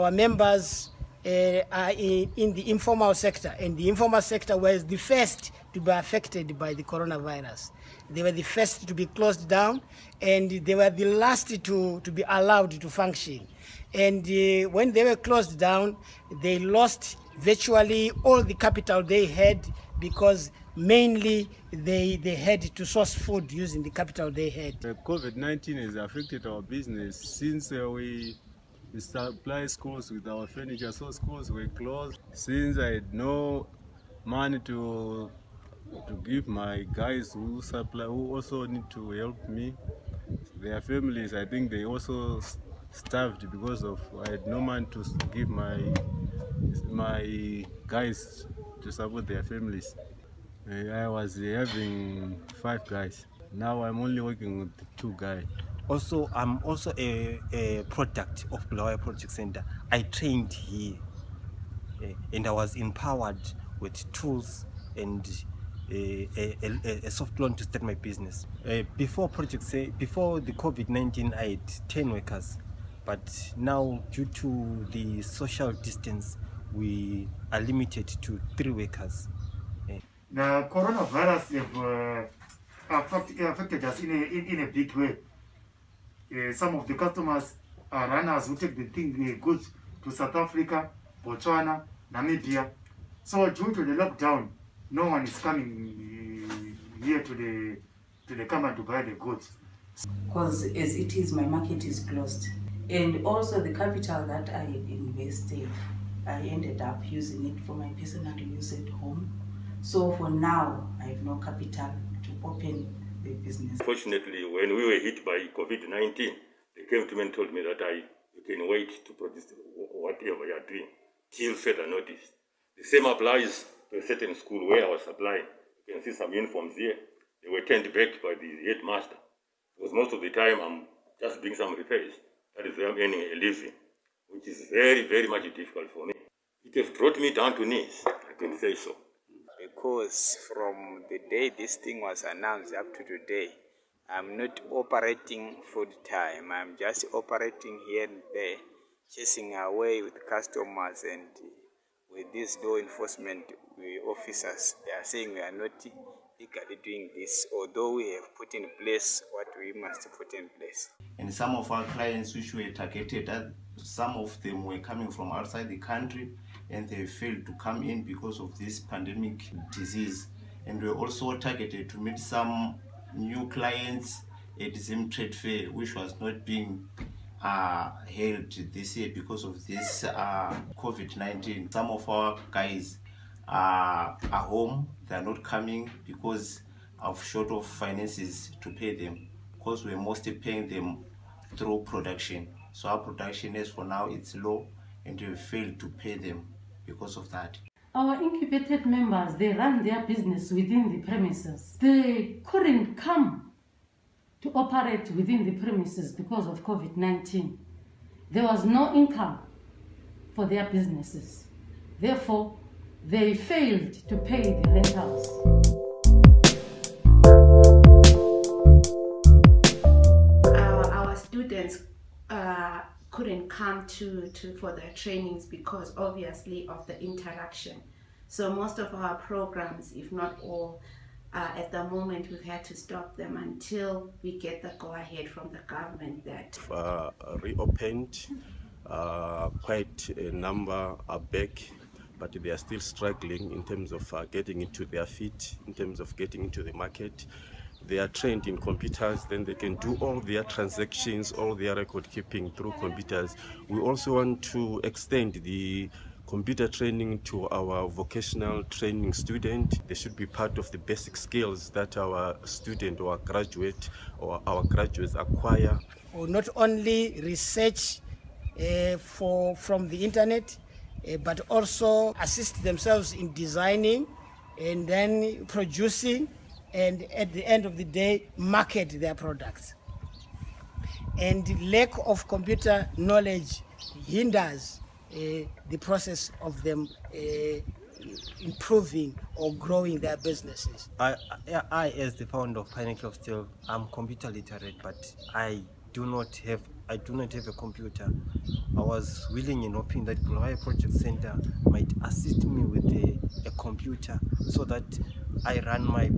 our members are in the informal sector, and the informal sector was the first to be affected by the coronavirus. They were the first to be closed down, and they were the last to be allowed to function. And when they were closed down, they lost virtually all the capital they had, because mainly they had to source food using the capital they had. COVID-19 has affected our business since we supply schools with our furniture, so schools were closed. Since I had no money to give my guys who also need to help me, their families, I think they also starved because of I had no money to give my guys to support their families. I was having 5 guys. Now I'm only working with 2 guys. Also, I'm also a product of Bulawayo Project Center. I trained here and I was empowered with tools and a soft loan to start my business. Before the COVID-19, I had 10 workers, but now due to the social distance, we are limited to 3 workers. The coronavirus have affected us in a big way. Some of the customers are runners who take the goods to South Africa, Botswana, Namibia. So due to the lockdown, no one is coming here to the camera to buy the goods. Because as it is, my market is closed. And also the capital that I invested, I ended up using it for my personal use at home. So for now, I have no capital to open the business. Fortunately, when we were hit by COVID-19, they came to me and told me that you can wait to produce whatever you are doing till further notice. The same applies to a certain school where I was supplying. You can see some uniforms here. They were turned back by the headmaster. Because most of the time I'm just doing some repairs. That is where I'm earning a living, which is very, very much difficult for me. It has brought me down to knees, I can say so. Because from the day this thing was announced up to today, I'm not operating full time. I'm just operating here and there, chasing away with customers, and with these law enforcement officers, they are saying we are not legally doing this, although we have put in place what we must put in place. And some of our clients which were targeted, some of them were coming from outside the country, and they failed to come in because of this pandemic disease. And we also targeted to meet some new clients at Zim Trade Fair, which was not being held this year because of this COVID-19. Some of our guys are home, they are not coming because of short of finances to pay them, because we're mostly paying them through production. So our production is for now it's low, and we failed to pay them because of that. Our incubated members, they run their business within the premises. They couldn't come to operate within the premises because of COVID-19. There was no income for their businesses. Therefore, they failed to pay the rentals. Our students couldn't come for their trainings because obviously of the interaction. So most of our programs, if not all, at the moment we've had to stop them until we get the go-ahead from the government that reopened. Quite a number are back, but they are still struggling in terms of getting into their feet, in terms of getting into the market. They are trained in computers, then they can do all their transactions, all their record keeping through computers. We also want to extend the computer training to our vocational training student. They should be part of the basic skills that our student or graduate or our graduates acquire. Or not only research from the internet, but also assist themselves in designing and then producing, and at the end of the day, market their products. And lack of computer knowledge hinders the process of them improving or growing their businesses. I as the founder of Pinnacle of Steel, I'm computer literate, but I do not have I do not have a computer, I was willing and hoping that Bulawayo Project Center might assist me with a computer so that I run my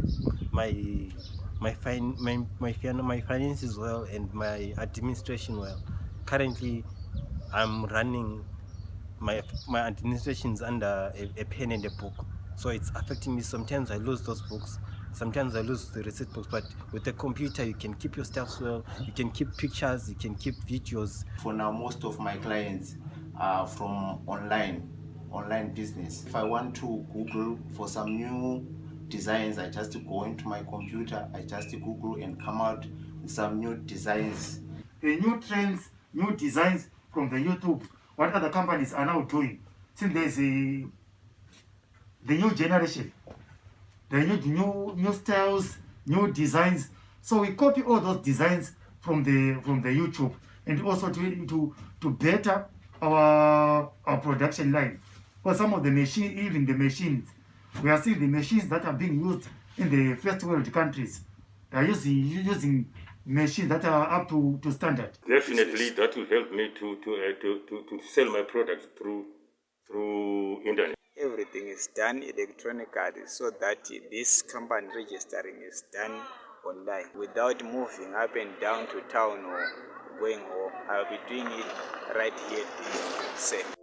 finances well and my administration well. Currently, I'm running my administration's under a pen and a book, so it's affecting me. Sometimes I lose those books, sometimes I lose the receipt books, but with a computer you can keep your stuff well, you can keep pictures, you can keep videos. For now, most of my clients are from online business. If I want to Google for some new designs, I just go into my computer, I just Google and come out with some new designs. The new trends, new designs from the YouTube, what other companies are now doing. Since there's the new generation, the new styles, new designs. So we copy all those designs from the YouTube, and also to better our production line. For some of the machines, even the machines, we are seeing the machines that are being used in the first world countries. They are using machines that are up to standard. Definitely, that will help me to sell my products through internet. Everything is done electronically, so that this company registering is done online without moving up and down to town or going home. I'll be doing it right here at the center.